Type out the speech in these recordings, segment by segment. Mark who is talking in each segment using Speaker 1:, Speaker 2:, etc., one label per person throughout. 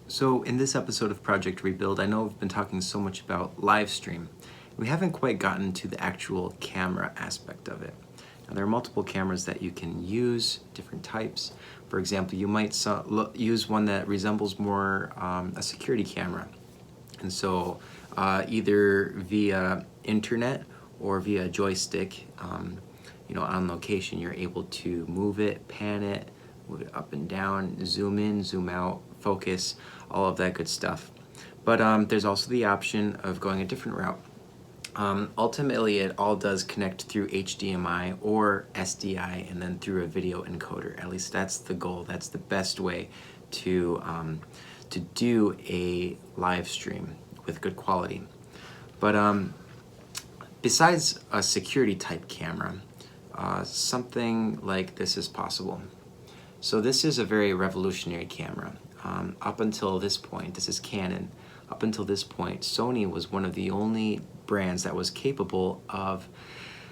Speaker 1: So in this episode of Project Rebuild, I know we've been talking so much about live stream. We haven't quite gotten to the actual camera aspect of it. Now, there are multiple cameras that you can use, different types. For example, you might use one that resembles more a security camera. And so either via internet or via joystick, on location, you're able to move it, pan it, move it up and down, zoom in, zoom out, focus, all of that good stuff. But there's also the option of going a different route. Ultimately, it all does connect through HDMI or SDI and then through a video encoder. At least that's the goal. That's the best way to do a live stream with good quality. But besides a security type camera, something like this is possible. So this is a very revolutionary camera. Up until this point, this is Canon. Up until this point, Sony was one of the only brands that was capable of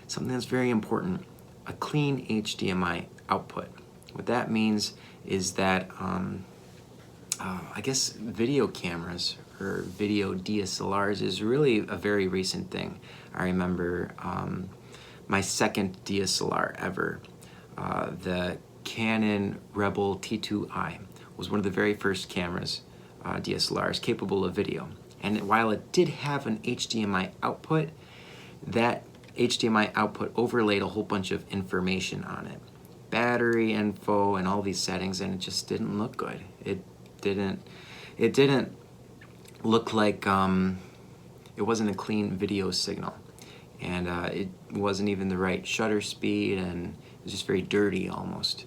Speaker 1: something that's very important, a clean HDMI output. What that means is that I guess video cameras or video DSLRs is really a very recent thing. I remember my second DSLR ever, the Canon Rebel T2i, was one of the very first cameras, DSLRs, capable of video. And while it did have an HDMI output, that HDMI output overlaid a whole bunch of information on it. Battery info and all these settings, and it just didn't look good. It didn't look like it wasn't a clean video signal. And it wasn't even the right shutter speed, and it was just very dirty almost.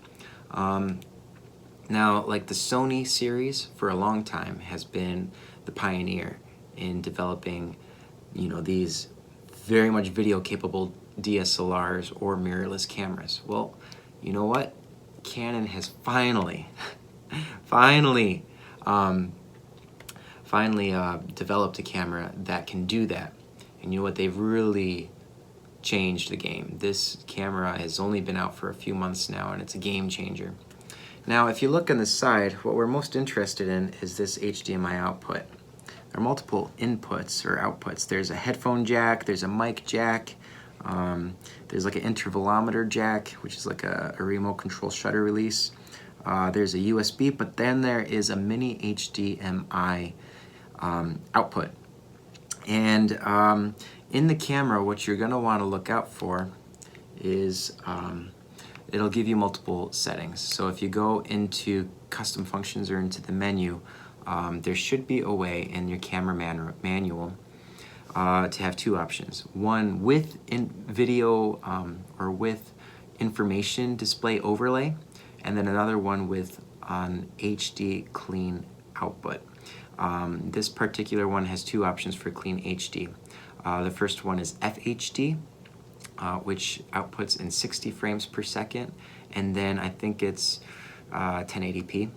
Speaker 1: Now, like the Sony series for a long time has been the pioneer in developing, these very much video capable DSLRs or mirrorless cameras. Well, you know what? Canon has finally developed a camera that can do that. And you know what? They've really changed the game. This camera has only been out for a few months now, and it's a game changer. Now, if you look on the side, what we're most interested in is this HDMI output. There are multiple inputs or outputs. There's a headphone jack, there's a mic jack, there's like an intervalometer jack, which is like a remote control shutter release. There's a USB, but then there is a mini HDMI output. And in the camera, what you're going to want to look out for is it'll give you multiple settings. So if you go into custom functions or into the menu, there should be a way in your camera manual to have two options. One with video or with information display overlay, and then another one with an HD clean output. This particular one has two options for clean HD. The first one is FHD, which outputs in 60 frames per second, and then I think it's 1080p.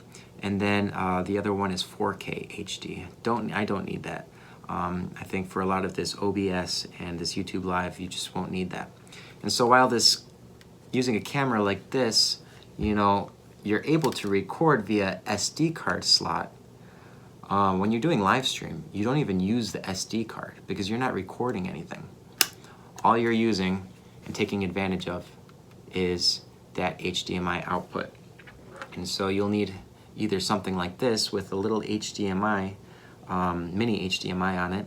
Speaker 1: And then the other one is 4K HD. I don't need that. I think for a lot of this OBS and this YouTube Live, you just won't need that. And so while using a camera like this, you're able to record via SD card slot. When you're doing live stream, you don't even use the SD card because you're not recording anything. All you're using and taking advantage of is that HDMI output. And so you'll need either something like this with a little HDMI, mini HDMI on it,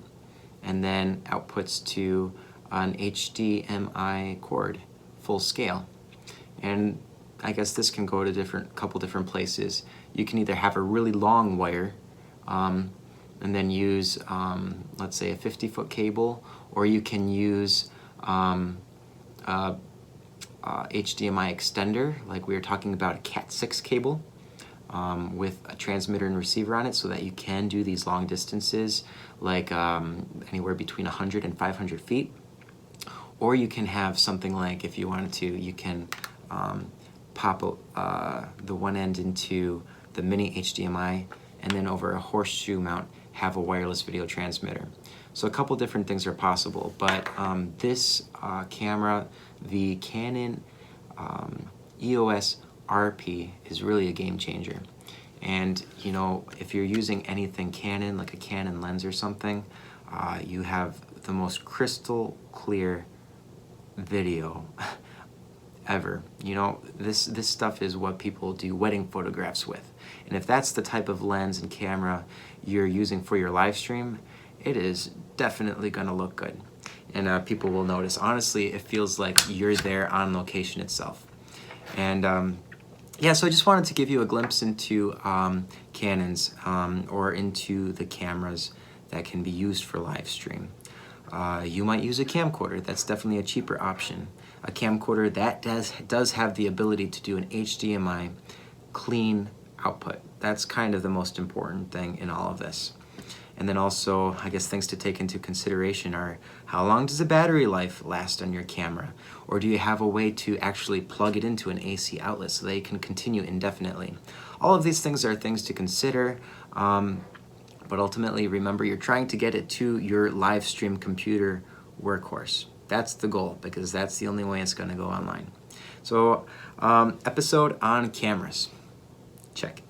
Speaker 1: and then outputs to an HDMI cord, full scale. And I guess this can go to couple different places. You can either have a really long wire and then use, let's say, a 50-foot cable, or you can use HDMI extender, like we were talking about, a Cat6 cable with a transmitter and receiver on it, so that you can do these long distances, like anywhere between 100 and 500 feet. Or you can have something like, if you wanted to, you can pop the one end into the mini HDMI, and then over a horseshoe mount have a wireless video transmitter. So a couple different things are possible, but this camera, the Canon EOS RP, is really a game changer. And you know, if you're using anything Canon, like a Canon lens or something, you have the most crystal clear video ever. You know, this stuff is what people do wedding photographs with. And if that's the type of lens and camera you're using for your live stream, it is definitely going to look good. And people will notice. Honestly, it feels like you're there on location itself. And yeah, so I just wanted to give you a glimpse into Canons or into the cameras that can be used for live stream. You might use a camcorder. That's definitely a cheaper option. A camcorder that does have the ability to do an HDMI clean output. That's kind of the most important thing in all of this. And then also, I guess things to take into consideration are, how long does the battery life last on your camera? Or do you have a way to actually plug it into an AC outlet so they can continue indefinitely? All of these things are things to consider, but ultimately remember, you're trying to get it to your live stream computer workhorse. That's the goal, because that's the only way it's going to go online. So, episode on cameras. Check.